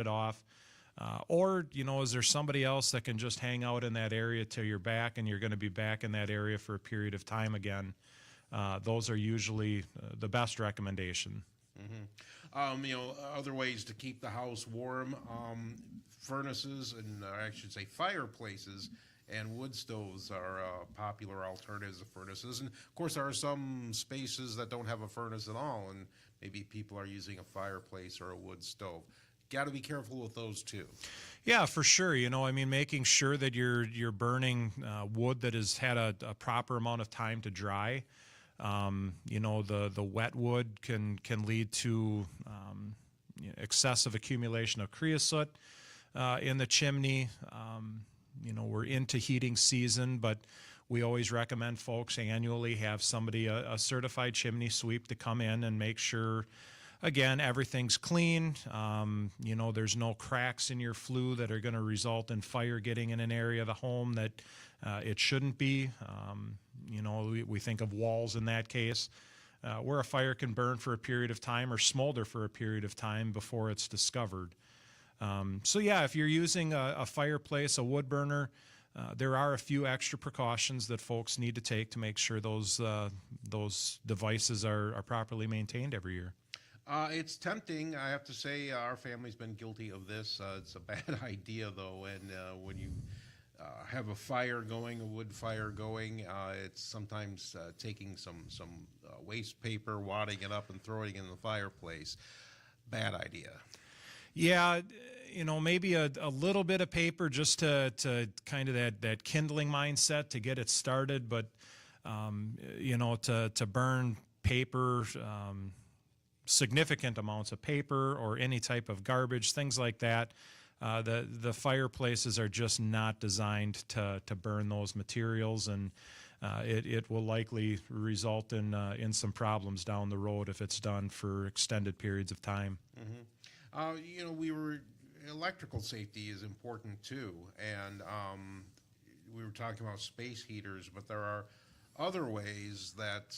it off. Or, is there somebody else that can just hang out in that area till you're back and you're going to be back in that area for a period of time again? Those are usually the best recommendation. Other ways to keep the house warm, furnaces and I should say fireplaces and wood stoves are popular alternatives to furnaces. And of course, there are some spaces that don't have a furnace at all, and maybe people are using a fireplace or a wood stove. Got to be careful with those too. Yeah, for sure. Making sure that you're burning wood that has had a proper amount of time to dry. The wet wood can lead to excessive accumulation of creosote in the chimney. We're into heating season, but we always recommend folks annually have somebody, a certified chimney sweep, to come in and make sure, again, everything's clean. There's no cracks in your flue that are going to result in fire getting in an area of the home that it shouldn't be. We think of walls in that case, where a fire can burn for a period of time or smolder for a period of time before it's discovered. If you're using a fireplace, a wood burner, there are a few extra precautions that folks need to take to make sure those devices are properly maintained every year. It's tempting. I have to say our family's been guilty of this. It's a bad idea, though, and when you have a fire going, a wood fire going, it's sometimes taking some waste paper, wadding it up and throwing it in the fireplace. Bad idea. Yeah, maybe a little bit of paper just to kind of that kindling mindset to get it started, but to burn paper, significant amounts of paper or any type of garbage, things like that. The fireplaces are just not designed to burn those materials, and it will likely result in some problems down the road if it's done for extended periods of time. Electrical safety is important too, and we were talking about space heaters, but there are other ways that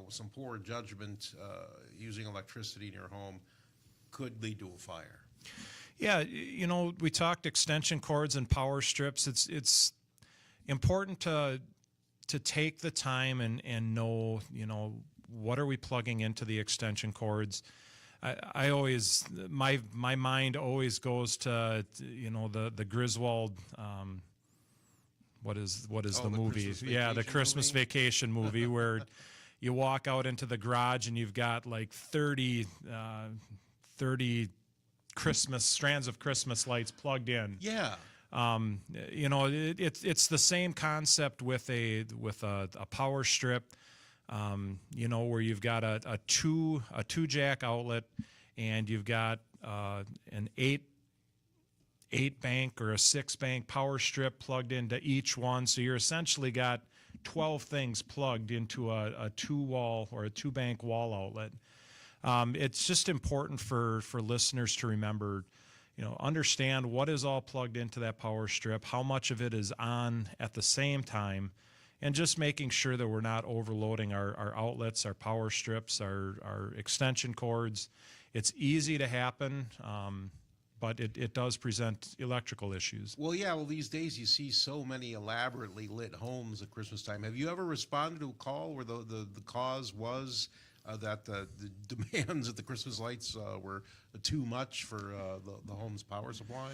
some poor judgment using electricity in your home could lead to a fire. Yeah, we talked extension cords and power strips. It's important to take the time and know, what are we plugging into the extension cords. I always, my mind always goes to, the Griswold, what is the movie? The Christmas Vacation movie where you walk out into the garage and you've got like 30 strands of Christmas lights plugged in. Yeah. It's the same concept with a power strip. Where you've got a two jack outlet, and you've got an eight bank or a 6 bank power strip plugged into each one. So you're essentially got 12 things plugged into a 2-wall or a 2-bank wall outlet. It's just important for listeners to remember, understand what is all plugged into that power strip, how much of it is on at the same time, and just making sure that we're not overloading our outlets, our power strips, our extension cords. It's easy to happen, but it does present electrical issues. Well, these days you see so many elaborately lit homes at Christmas time. Have you ever responded to a call where the cause was that the demands of the Christmas lights were too much for the home's power supply?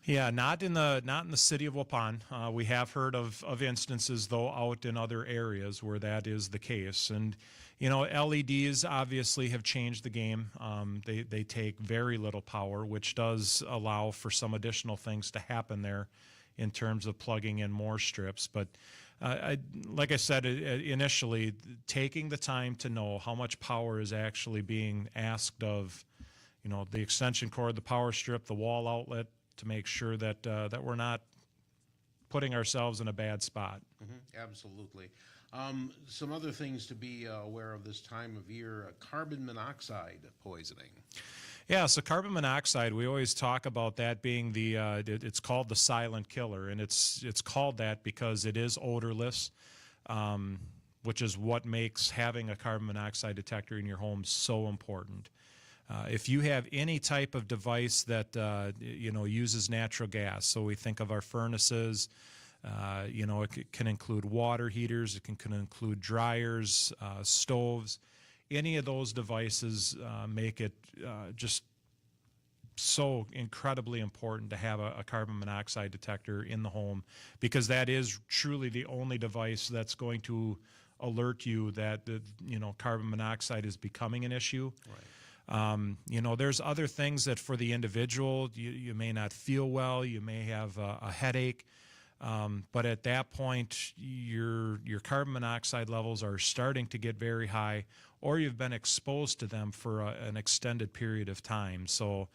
Yeah, not in the city of Waupun. We have heard of instances, though, out in other areas where that is the case. And LEDs obviously have changed the game. They take very little power, which does allow for some additional things to happen there in terms of plugging in more strips. But like I said initially, taking the time to know how much power is actually being asked of, the extension cord, the power strip, the wall outlet, to make sure that we're not putting ourselves in a bad spot. Mm-hmm, absolutely. Some other things to be aware of this time of year: carbon monoxide poisoning. Yeah, so carbon monoxide, we always talk about that being it's called the silent killer, and it's called that because it is odorless, which is what makes having a carbon monoxide detector in your home so important. If you have any type of device that uses natural gas, so we think of our furnaces, it can include water heaters, it can include dryers, stoves. Any of those devices make it just so incredibly important to have a carbon monoxide detector in the home, because that is truly the only device that's going to alert you that carbon monoxide is becoming an issue. Right. There's other things that for the individual, you may not feel well, you may have a headache, but at that point, your carbon monoxide levels are starting to get very high, or you've been exposed to them for an extended period of time. So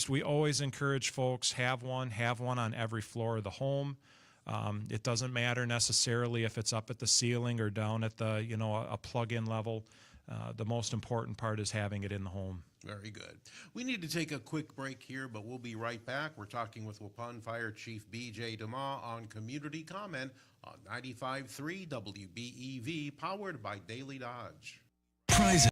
we always encourage folks, have one on every floor of the home. It doesn't matter necessarily if it's up at the ceiling or down at the a plug-in level. The most important part is having it in the home. Very good. We need to take a quick break here, but we'll be right back. We're talking with Waupun Fire Chief B.J. DeMaa on Community Comment on 95.3 WBEV, powered by Daily Dodge. Prize.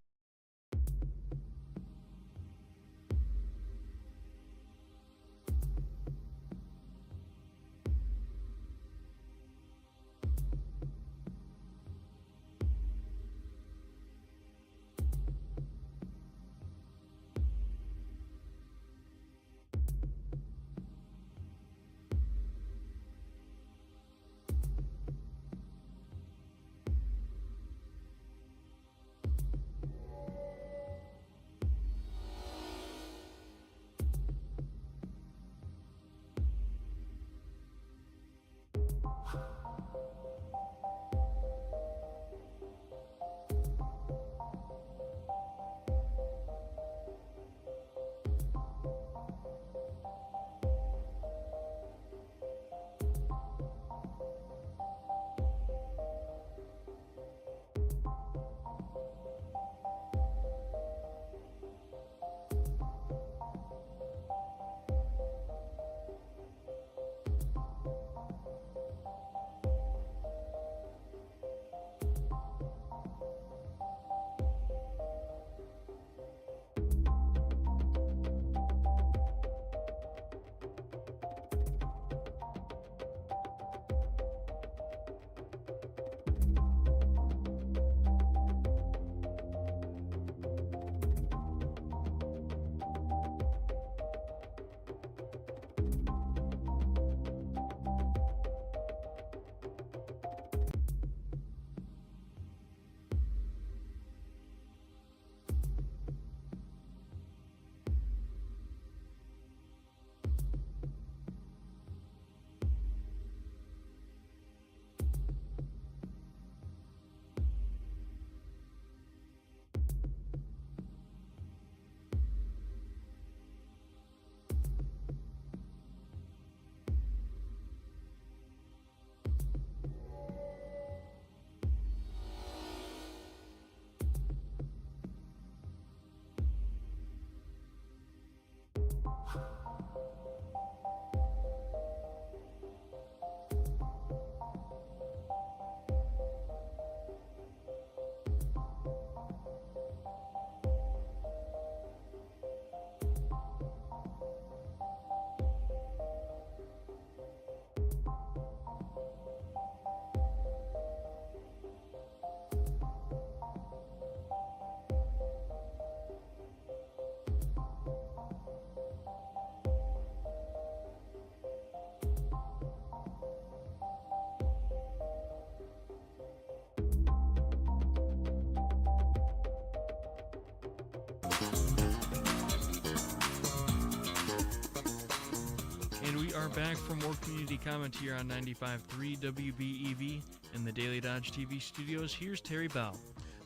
And we are back for more community comment here on 95.3 WBEV in the Daily Dodge TV studios. Here's Terry Bell.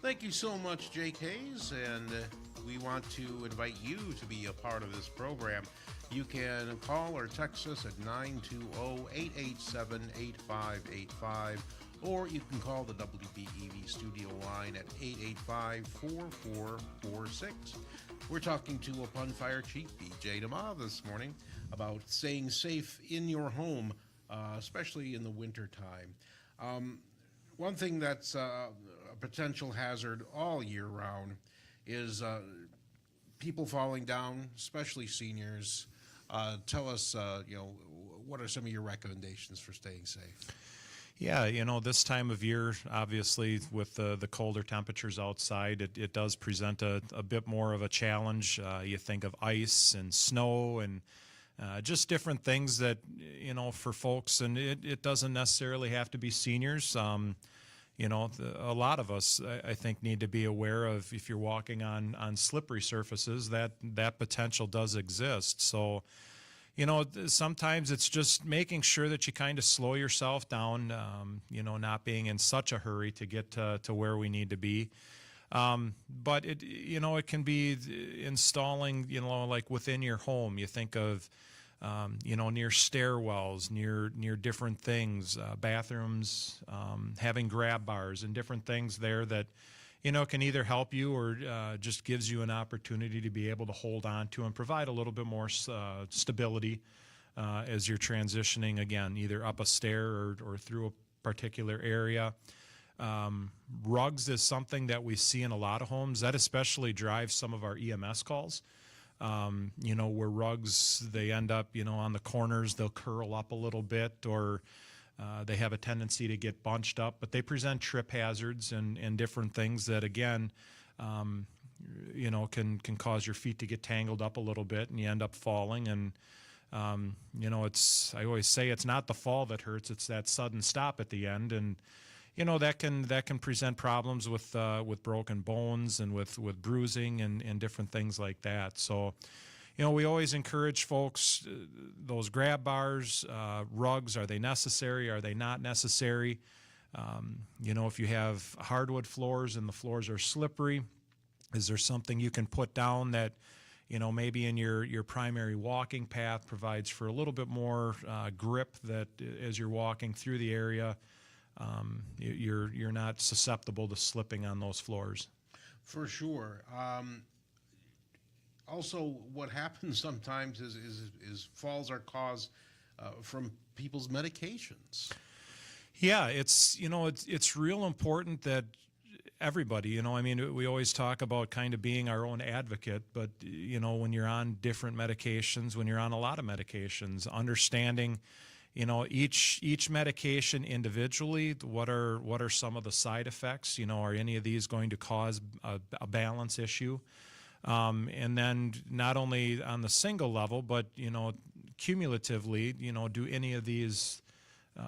Thank you so much, Jake Hayes, and we want to invite you to be a part of this program. You can call or text us at 920-887-8585, or you can call the WBEV studio line at 885-4446. We're talking to Waupun Fire Chief B.J. DeMaa this morning about staying safe in your home, especially in the wintertime. One thing that's a potential hazard all year round is people falling down, especially seniors. Tell us, what are some of your recommendations for staying safe? Yeah, this time of year, obviously, with the colder temperatures outside, it does present a bit more of a challenge. You think of ice and snow and just different things that, for folks, and it doesn't necessarily have to be seniors. A lot of us, I think, need to be aware of if you're walking on slippery surfaces, that potential does exist. So, sometimes it's just making sure that you kind of slow yourself down, not being in such a hurry to get to where we need to be. But it can be installing, like within your home. You think of, near stairwells, near different things, bathrooms, having grab bars and different things there that, can either help you or just gives you an opportunity to be able to hold on to and provide a little bit more stability as you're transitioning, again, either up a stair or through a particular area. Rugs is something that we see in a lot of homes. That especially drives some of our EMS calls. Where rugs, they end up, on the corners, they'll curl up a little bit, or they have a tendency to get bunched up, but they present trip hazards and different things that, again, can cause your feet to get tangled up a little bit and you end up falling. And, I always say it's not the fall that hurts, it's that sudden stop at the end. And, that can present problems with broken bones and with bruising and different things like that. So, we always encourage folks, those grab bars, rugs, are they necessary? Are they not necessary? If you have hardwood floors and the floors are slippery, is there something you can put down that, maybe in your primary walking path provides for a little bit more grip, that as you're walking through the area, you're not susceptible to slipping on those floors. For sure. Also, what happens sometimes is falls are caused from people's medications. Yeah, it's real important that everybody, we always talk about kind of being our own advocate, but when you're on different medications, when you're on a lot of medications, understanding, each medication individually, what are some of the side effects? Are any of these going to cause a balance issue? And then not only on the single level, but, cumulatively, do any of these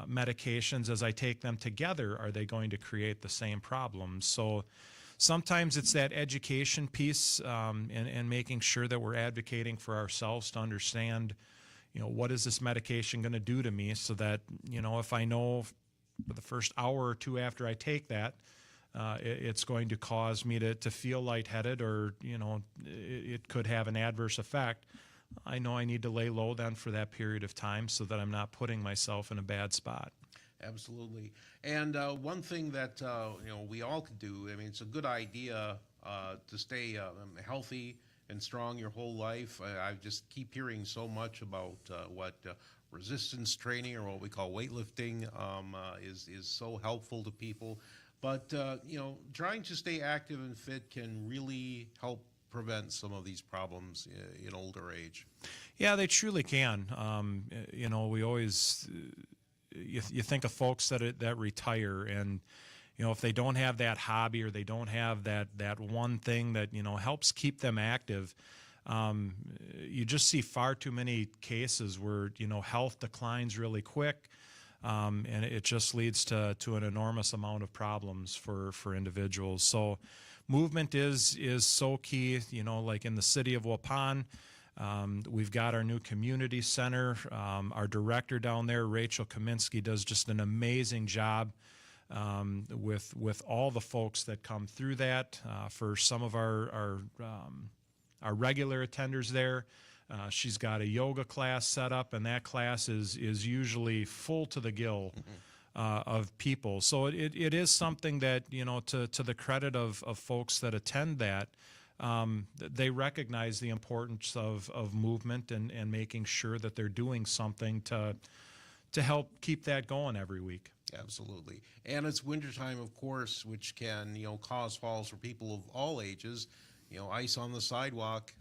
medications, as I take them together, are they going to create the same problems? So sometimes it's that education piece, and making sure that we're advocating for ourselves to understand, what is this medication going to do to me, so that, if I know for the first hour or two after I take that, it's going to cause me to feel lightheaded, or, it could have an adverse effect. I know I need to lay low then for that period of time so that I'm not putting myself in a bad spot. Absolutely. And one thing that, we all could do, it's a good idea to stay healthy and strong your whole life. I just keep hearing so much about what resistance training, or what we call weightlifting, is so helpful to people. But, trying to stay active and fit can really help prevent some of these problems in older age. Yeah, they truly can. We always, you think of folks that retire, and, if they don't have that hobby, or they don't have that one thing that, helps keep them active, you just see far too many cases where, health declines really quick. And it just leads to an enormous amount of problems for individuals. So movement is so key. Like in the city of Waupun, we've got our new community center. Our director down there, Rachel Kaminsky, does just an amazing job with all the folks that come through that. For some of our regular attenders there, she's got a yoga class set up, and that class is usually full to the gill of people. So it is something that, to the credit of folks that attend that, they recognize the importance of movement and making sure that they're doing something to help keep that going every week. Absolutely. And it's wintertime, of course, which can, cause falls for people of all ages. ice on the sidewalk,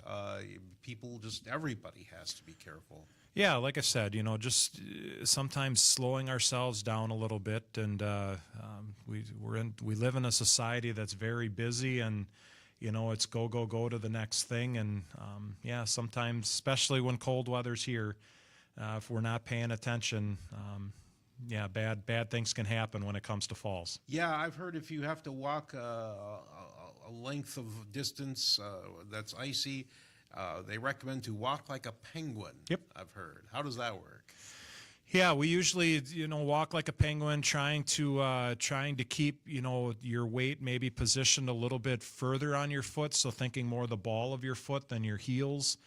people, just everybody has to be careful. Yeah, like I said, just sometimes slowing ourselves down a little bit, and we live in a society that's very busy, and it's go go go to the next thing, and yeah, sometimes, especially when cold weather's here, if we're not paying attention, yeah, bad things can happen when it comes to falls. Yeah, I've heard if you have to walk a length of distance that's icy, they recommend to walk like a penguin. Yep. I've heard. How does that work? Yeah, we usually, walk like a penguin, trying to keep, your weight maybe positioned a little bit further on your foot. So thinking more the ball of your foot than your heels.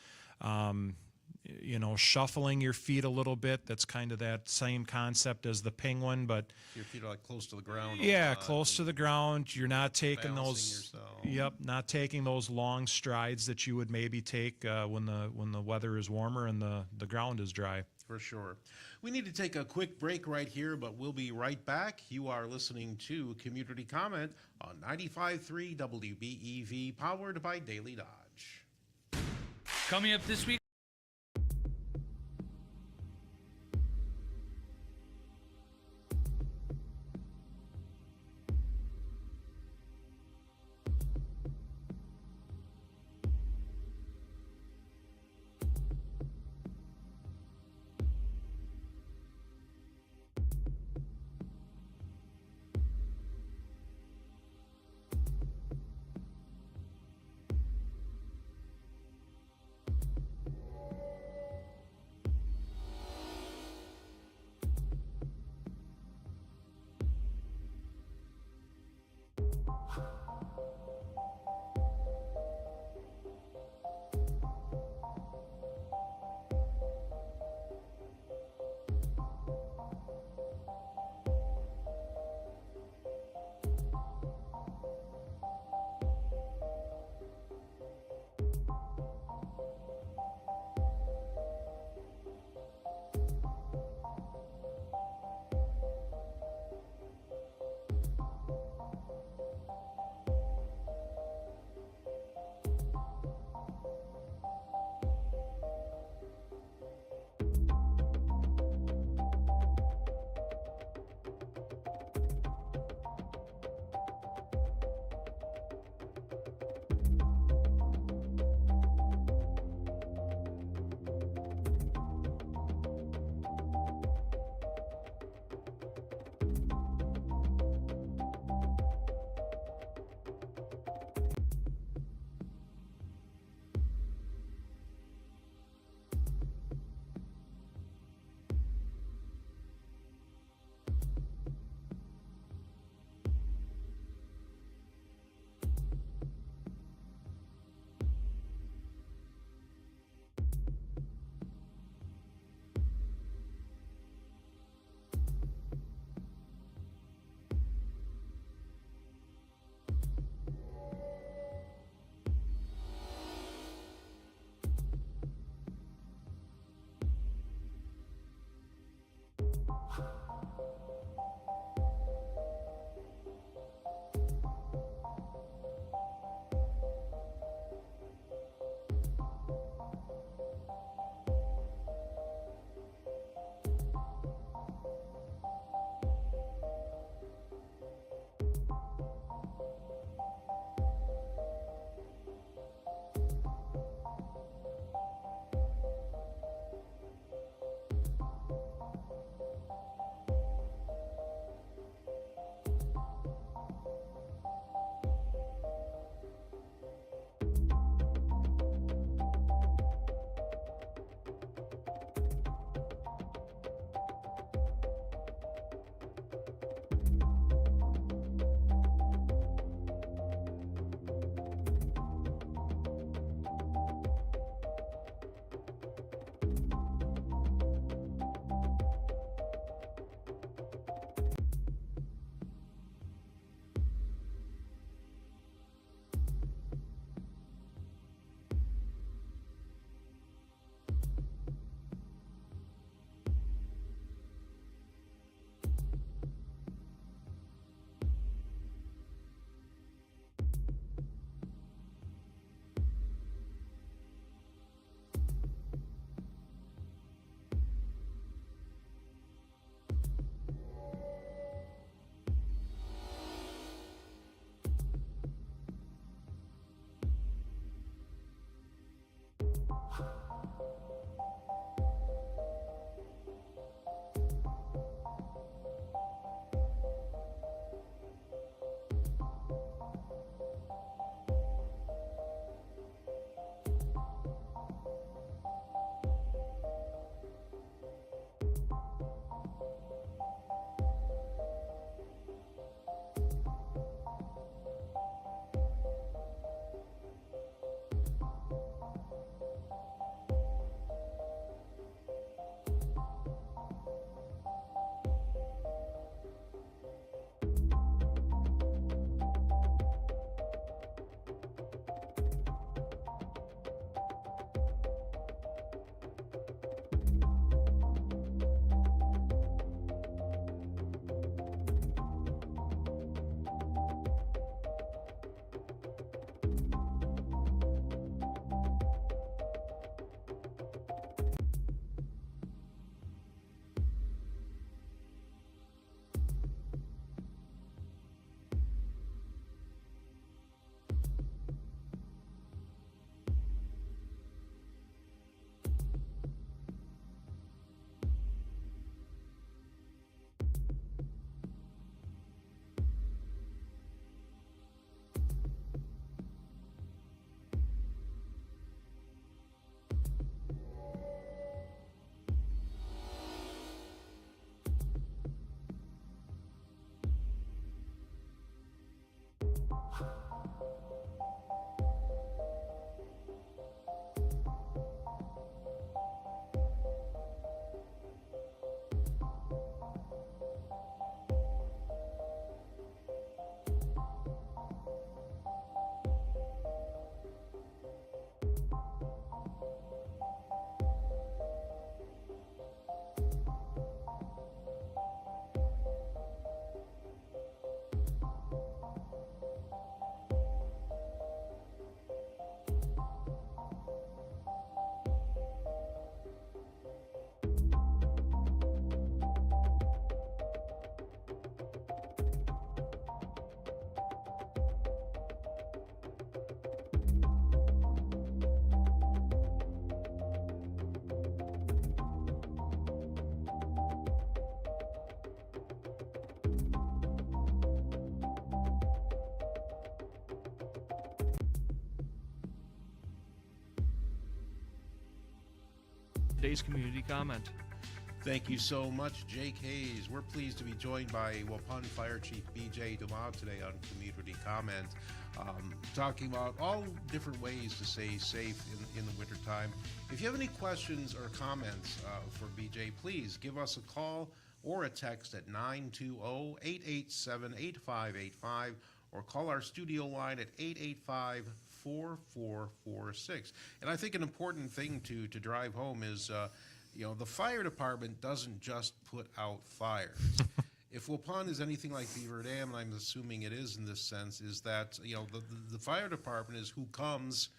Shuffling your feet a little bit. That's kind of that same concept as the penguin, but Your feet are like close to the ground. yeah, close to the ground. You're not taking those. Yourself. Yep, not taking those long strides that you would maybe take when the weather is warmer and the ground is dry. For sure. We need to take a quick break right here, but we'll be right back. You are listening to Community Comment on 95.3 WBEV, powered by Daily Dodge. Coming up this week. Today's community comment. Thank you so much, Jake Hayes. We're pleased to be joined by Waupun Fire Chief B.J. DeMaa today on Community Comment, talking about all different ways to stay safe in the wintertime. If you have any questions or comments for B.J., please give us a call or a text at 920-887-8585 or call our studio line at 885-4446. And I think an important thing to drive home is the fire department doesn't just put out fires. If Waupun is anything like Beaver Dam, and I'm assuming it is in this sense, is that the fire department is who comes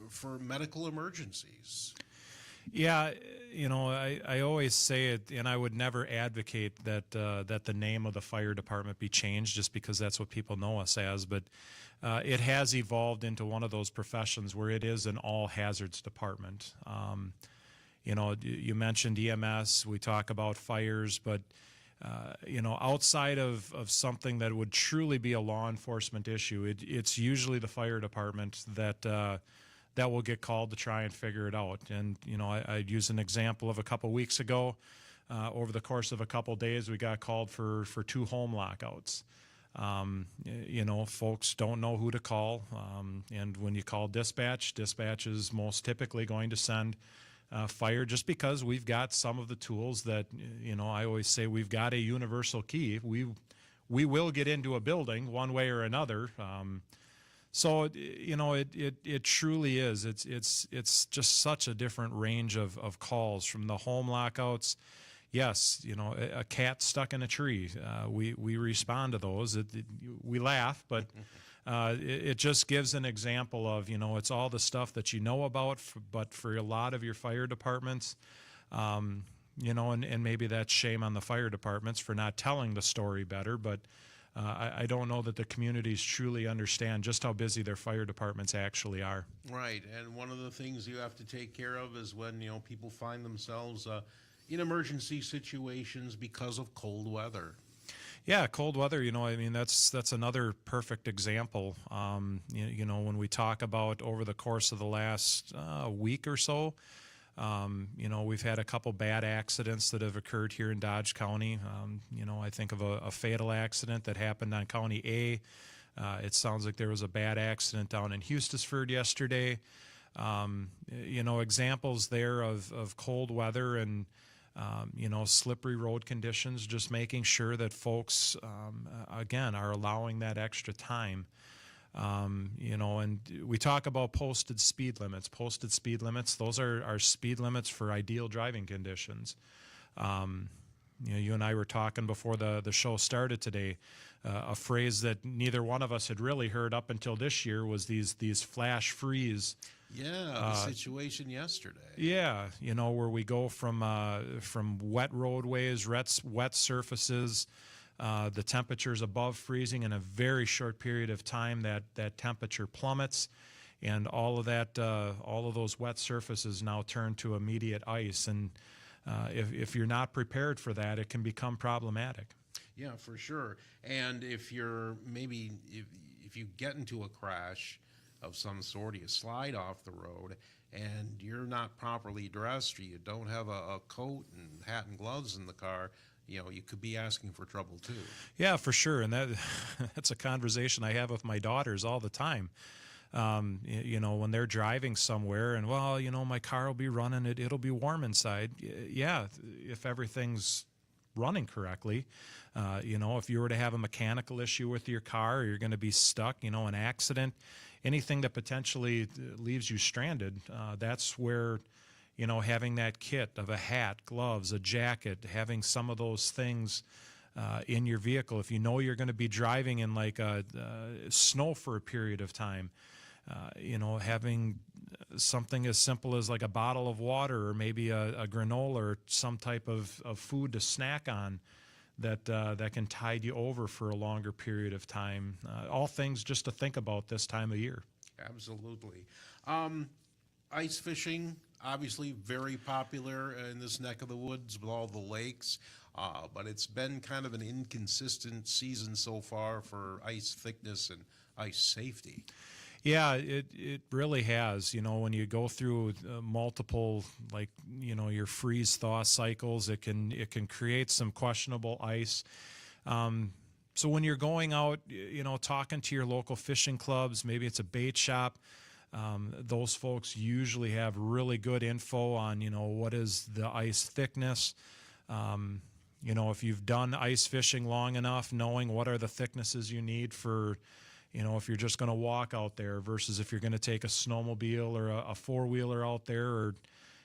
for medical emergencies. Yeah, I always say it, and I would never advocate that that the name of the fire department be changed just because that's what people know us as. But it has evolved into one of those professions where it is an all hazards department. You mentioned EMS, we talk about fires, but outside of something that would truly be a law enforcement issue, it's usually the fire department that will get called to try and figure it out. And I'd use an example of a couple weeks ago. Over the course of a couple days, we got called for 2 home lockouts. Folks don't know who to call, and when you call dispatch is most typically going to send fire, just because we've got some of the tools that, I always say we've got a universal key. We will get into a building one way or another. So it truly is. It's just such a different range of calls from the home lockouts. Yes, a cat stuck in a tree. We respond to those. We laugh, but it just gives an example of, it's all the stuff that you know about, but for a lot of your fire departments, and maybe that's shame on the fire departments for not telling the story better, but I don't know that the communities truly understand just how busy their fire departments actually are. Right, and one of the things you have to take care of is when, people find themselves in emergency situations because of cold weather. Yeah, cold weather, I mean, that's another perfect example. When we talk about over the course of the last week or so, we've had a couple bad accidents that have occurred here in Dodge County. I think of a fatal accident that happened on County A. It sounds like there was a bad accident down in Hustisford yesterday. Examples there of cold weather and slippery road conditions, just making sure that folks, again, are allowing that extra time. And we talk about posted speed limits. Posted speed limits, those are speed limits for ideal driving conditions. You and I were talking before the show started today. A phrase that neither one of us had really heard up until this year was these flash freeze. Yeah, the situation yesterday. Yeah, where we go from wet roadways, wet surfaces, the temperature's above freezing in a very short period of time. That temperature plummets, and all of those wet surfaces now turn to immediate ice. And if you're not prepared for that, it can become problematic. Yeah, for sure. And if you get into a crash of some sort, you slide off the road, and you're not properly dressed, or you don't have a coat and hat and gloves in the car, you could be asking for trouble too. Yeah, for sure. And that's a conversation I have with my daughters all the time. When they're driving somewhere and, my car will be running, it'll be warm inside. Yeah, if everything's running correctly. If you were to have a mechanical issue with your car, or you're going to be stuck, an accident, anything that potentially leaves you stranded, that's where, having that kit of a hat, gloves, a jacket, having some of those things in your vehicle. If you know you're going to be driving in like snow for a period of time, having something as simple as like a bottle of water, or maybe a granola or some type of food to snack on that can tide you over for a longer period of time. All things just to think about this time of year. Absolutely. Ice fishing, obviously very popular in this neck of the woods with all the lakes, but it's been kind of an inconsistent season so far for ice thickness and ice safety. Yeah, it really has. When you go through multiple, your freeze thaw cycles, it can create some questionable ice. So when you're going out, talking to your local fishing clubs, maybe it's a bait shop, those folks usually have really good info on, what is the ice thickness. If you've done ice fishing long enough, knowing what are the thicknesses you need for, if you're just going to walk out there versus if you're going to take a snowmobile or a four-wheeler out there, or,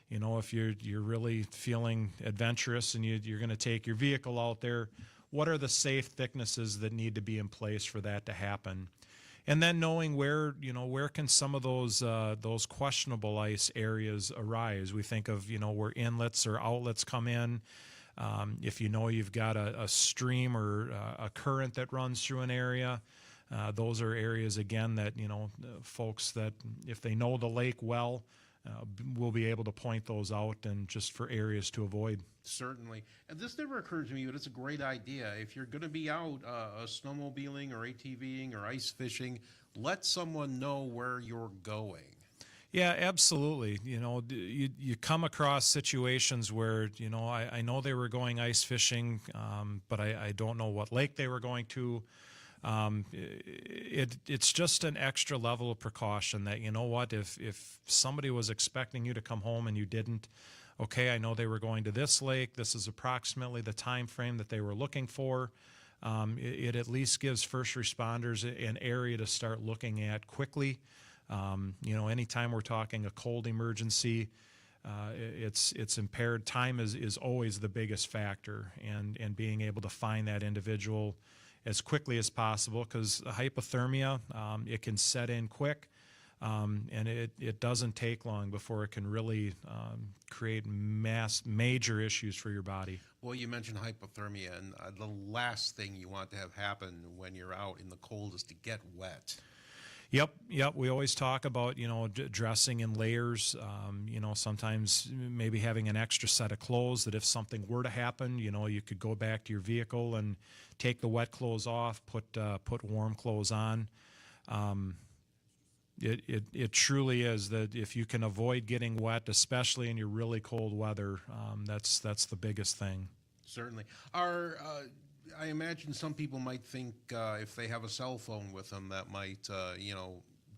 if you're really feeling adventurous and you're going to take your vehicle out there, what are the safe thicknesses that need to be in place for that to happen? And then knowing where can some of those questionable ice areas arise. We think of, where inlets or outlets come in. If you've got a stream or a current that runs through an area, those are areas, again, that, folks that if they know the lake well, will be able to point those out and just for areas to avoid. Certainly. And this never occurred to me, but it's a great idea. If you're going to be out snowmobiling or ATVing or ice fishing, let someone know where you're going. Yeah, absolutely. You come across situations where, I know they were going ice fishing, but I don't know what lake they were going to. It's just an extra level of precaution that, if somebody was expecting you to come home and you didn't, okay, I know they were going to this lake. This is approximately the time frame that they were looking for. It at least gives first responders an area to start looking at quickly. Anytime we're talking a cold emergency, it's impaired. Time is always the biggest factor, and being able to find that individual as quickly as possible, because hypothermia, it can set in quick, and it doesn't take long before it can really create major issues for your body. Well, you mentioned hypothermia, and the last thing you want to have happen when you're out in the cold is to get wet. Yep. We always talk about, dressing in layers. Sometimes maybe having an extra set of clothes that if something were to happen, you could go back to your vehicle and take the wet clothes off, put warm clothes on. It truly is that if you can avoid getting wet, especially in your really cold weather, that's the biggest thing. Certainly. I imagine some people might think if they have a cell phone with them, that might,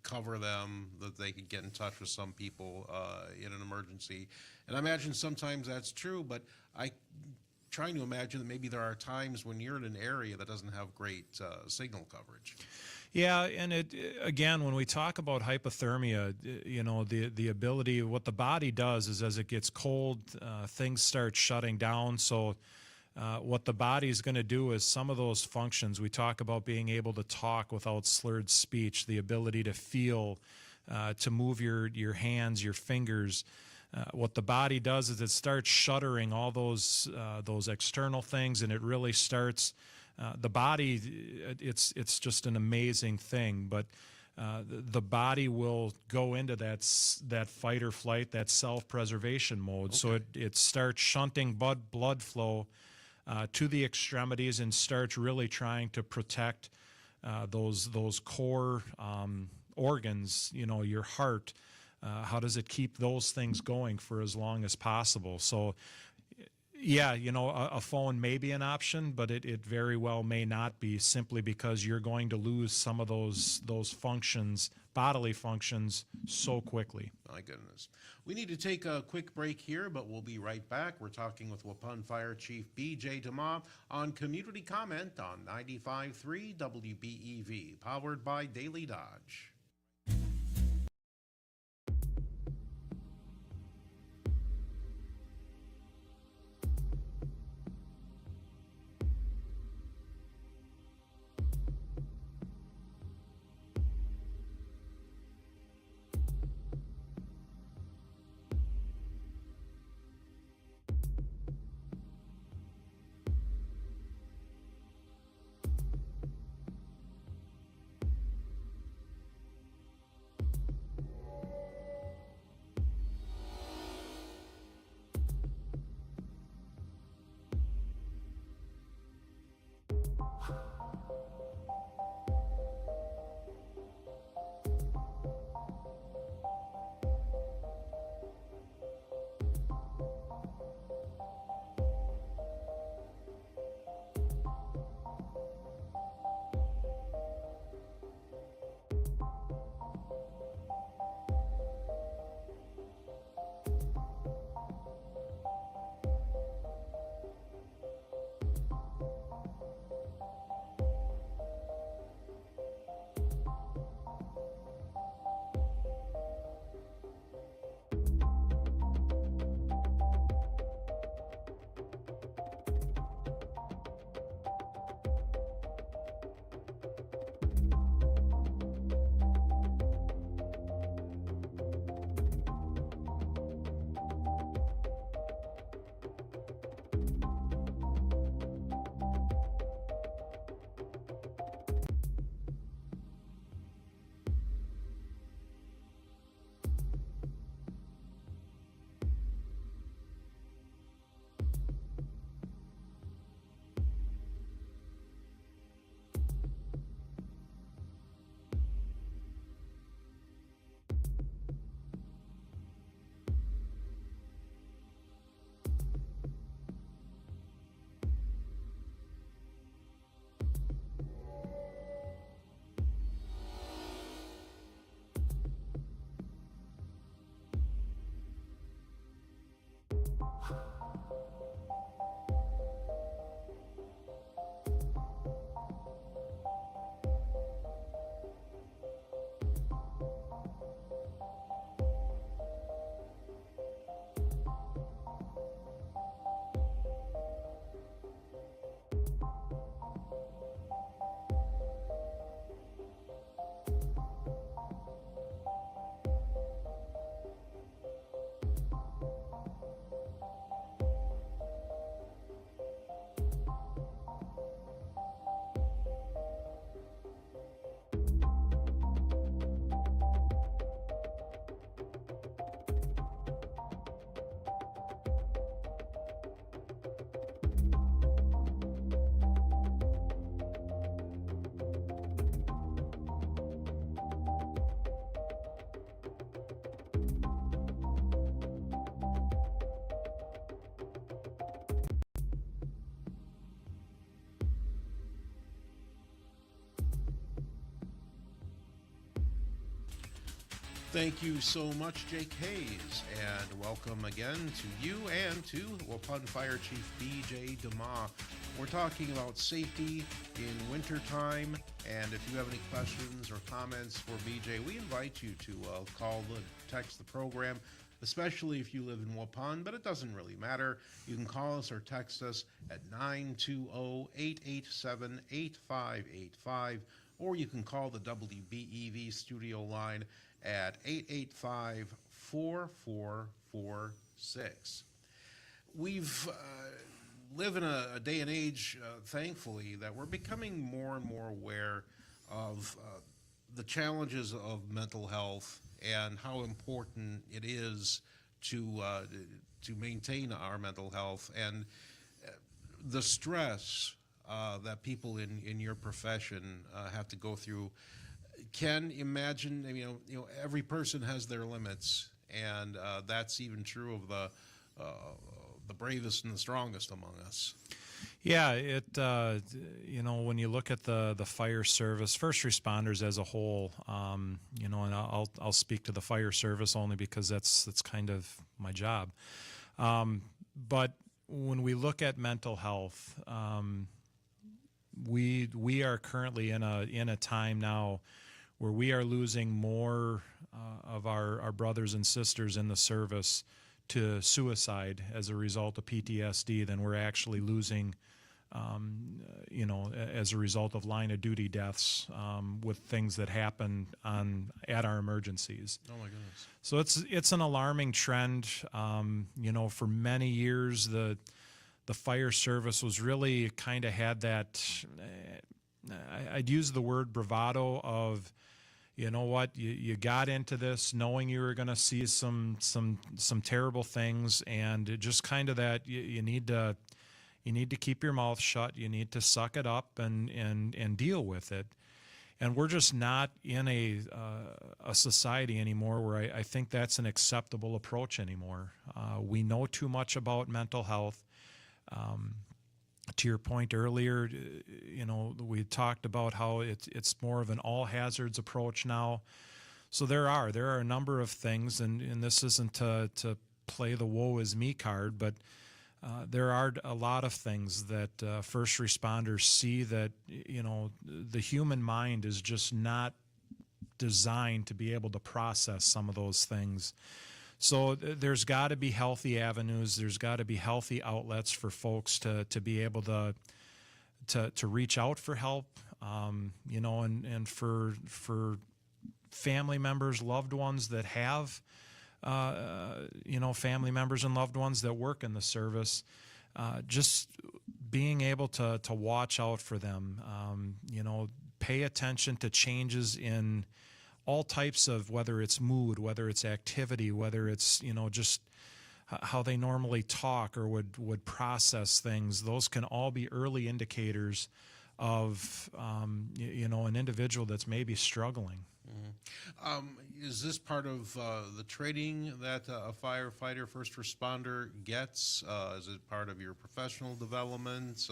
cover them, that they could get in touch with some people in an emergency. And I imagine sometimes that's true, but trying to imagine that maybe there are times when you're in an area that doesn't have great signal coverage. Yeah, and again, when we talk about hypothermia, the ability, what the body does is as it gets cold, things start shutting down. So what the body is going to do is some of those functions, we talk about being able to talk without slurred speech, the ability to feel, to move your hands, your fingers. What the body does is it starts shuttering all those external things, and it really starts. The body, it's just an amazing thing, but the body will go into that fight or flight, that self-preservation mode. Okay. So it starts shunting blood flow to the extremities and starts really trying to protect those core organs. Your heart. How does it keep those things going for as long as possible? So. Yeah, a phone may be an option, but it very well may not be, simply because you're going to lose some of those functions, bodily functions, so quickly. My goodness. We need to take a quick break here, but we'll be right back. We're talking with Waupun Fire Chief B.J. DeMaa on Community Comment on 95.3 WBEV, powered by Daily Dodge. Thank you so much, Jake Hayes, and welcome again to you and to Waupun Fire Chief B.J. DeMaa. We're talking about safety in wintertime, and if you have any questions or comments for B.J., we invite you to call and text the program, especially if you live in Waupun, but it doesn't really matter. You can call us or text us at 920-887-8585, or you can call the WBEV studio line at 885-4446. We've live in a day and age, thankfully, that we're becoming more and more aware of the challenges of mental health and how important it is to maintain our mental health, and the stress that people in your profession have to go through. Can imagine, every person has their limits, and that's even true of the bravest and the strongest among us. Yeah, when you look at the fire service, first responders as a whole, and I'll speak to the fire service only because that's kind of my job. But when we look at mental health, we are currently in a time now where we are losing more of our brothers and sisters in the service to suicide as a result of PTSD than we're actually losing, as a result of line of duty deaths with things that happen at our emergencies. Oh my goodness! So it's an alarming trend. For many years the fire service was really kind of had that. I'd use the word bravado of, you know what, you got into this knowing you were going to see some terrible things, and it just kind of that you need to keep your mouth shut. You need to suck it up and deal with it. And we're just not in a society anymore where I think that's an acceptable approach anymore. We know too much about mental health. To your point earlier, we talked about how it's more of an all hazards approach now. So there are a number of things, and this isn't to play the woe is me card, but there are a lot of things that first responders see that, the human mind is just not designed to be able to process some of those things. So there's got to be healthy avenues. There's got to be healthy outlets for folks to be able to reach out for help, and for family members, loved ones that have, family members and loved ones that work in the service, just being able to watch out for them, pay attention to changes in all types of, whether it's mood, whether it's activity, whether it's, just how they normally talk or would process things. Those can all be early indicators of, an individual that's maybe struggling. Mm-hmm. Is this part of the training that a firefighter, first responder gets? Is it part of your professional development?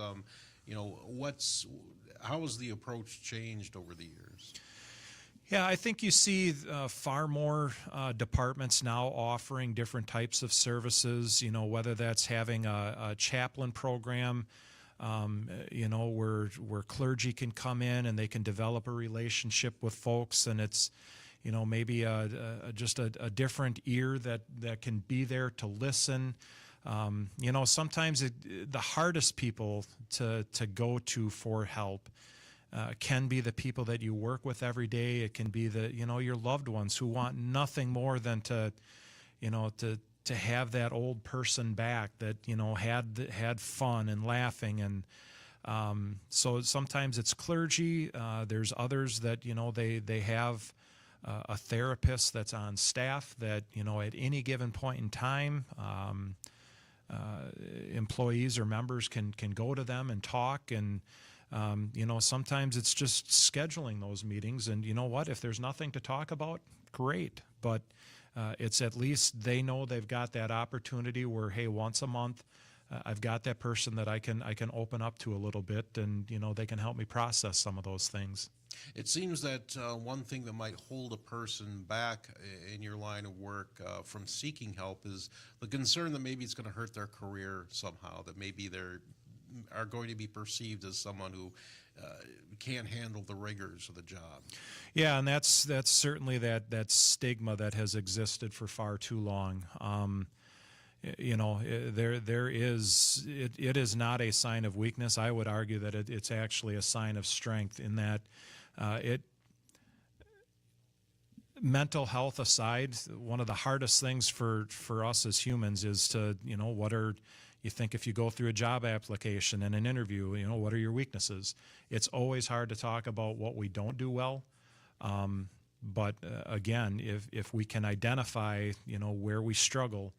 How has the approach changed over the years? Yeah, I think you see far more departments now offering different types of services, whether that's having a chaplain program, where clergy can come in and they can develop a relationship with folks, and it's, maybe just a different ear that can be there to listen. Sometimes the hardest people to go to for help can be the people that you work with every day. It can be your loved ones who want nothing more than to have that old person back that, had fun and laughing. And so sometimes it's clergy. There's others that, they have a therapist that's on staff that, at any given point in time, employees or members can go to them and talk. And sometimes it's just scheduling those meetings, and if there's nothing to talk about, great. But it's at least they know they've got that opportunity where, hey, once a month, I've got that person that I can open up to a little bit, and they can help me process some of those things. It seems that one thing that might hold a person back in your line of work from seeking help is the concern that maybe it's going to hurt their career somehow, that maybe they're are going to be perceived as someone who can't handle the rigors of the job. Yeah, and that's certainly that stigma that has existed for far too long. There is it is not a sign of weakness. I would argue that it's actually a sign of strength in that mental health aside, one of the hardest things for us as humans is to, you think if you go through a job application and an interview, what are your weaknesses? It's always hard to talk about what we don't do well. But again, if we can identify, where we struggle,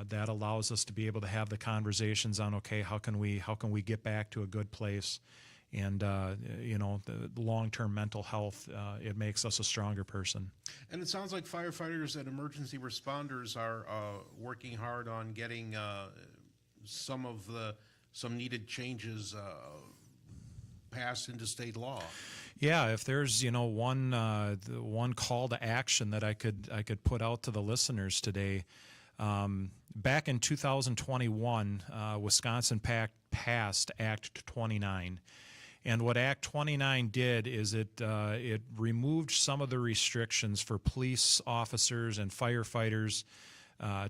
that allows us to be able to have the conversations on, okay, how can we get back to a good place? And, the long-term mental health, it makes us a stronger person. And it sounds like firefighters and emergency responders are working hard on getting some needed changes passed into state law. Yeah, if there's one call to action that I could put out to the listeners today, back in 2021, Wisconsin passed Act 29. And what Act 29 did is it removed some of the restrictions for police officers and firefighters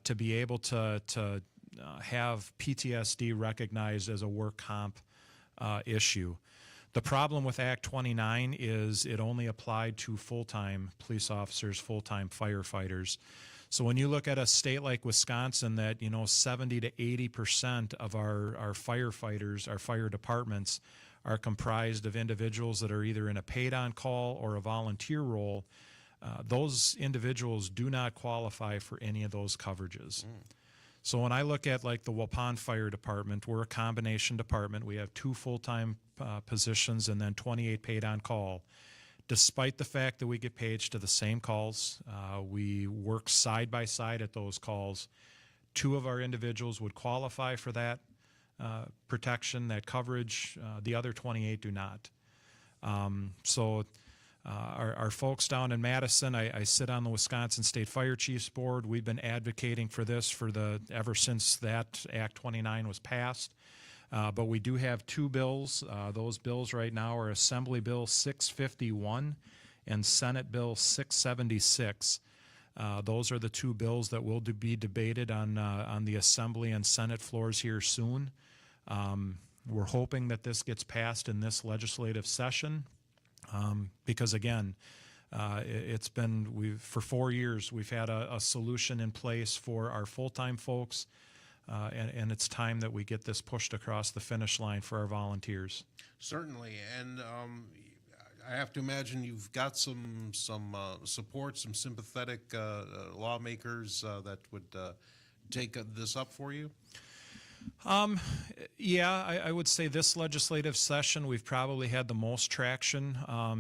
to be able to have PTSD recognized as a work comp issue. The problem with Act 29 is it only applied to full-time police officers, full-time firefighters. So when you look at a state like Wisconsin that, 70 to 80% of our firefighters, our fire departments, are comprised of individuals that are either in a paid-on call or a volunteer role, those individuals do not qualify for any of those coverages. So when I look at like the Waupun Fire Department, we're a combination department. We have 2 full-time positions and then 28 paid-on call. Despite the fact that we get paged to the same calls, we work side by side at those calls. 2 of our individuals would qualify for that protection, that coverage. The other 28 do not. Our folks down in Madison, I sit on the Wisconsin State Fire Chiefs Board. We've been advocating for this ever since that Act 29 was passed. But we do have 2 bills. Those bills right now are Assembly Bill 651 and Senate Bill 676. Those are the 2 bills that will be debated on the Assembly and Senate floors here soon. We're hoping that this gets passed in this legislative session because, again, for 4 years we've had a solution in place for our full-time folks, and it's time that we get this pushed across the finish line for our volunteers. Certainly, and I have to imagine you've got some support, some sympathetic lawmakers that would take this up for you. Yeah, I would say this legislative session we've probably had the most traction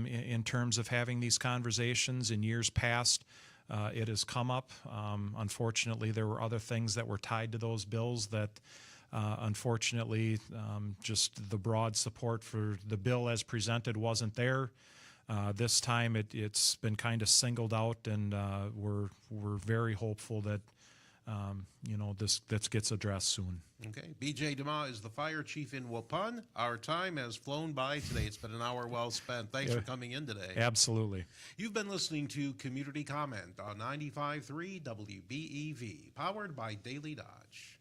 in terms of having these conversations. In years past, it has come up. Unfortunately, there were other things that were tied to those bills that unfortunately just the broad support for the bill as presented wasn't there. This time it's been kind of singled out, and we're very hopeful that this gets addressed soon. Okay. BJ DeMaa is the fire chief in Waupun. Our time has flown by today. It's been an hour well spent. Thanks for coming in today. Absolutely. You've been listening to Community Comment on 95.3 WBEV, powered by Daily Dodge.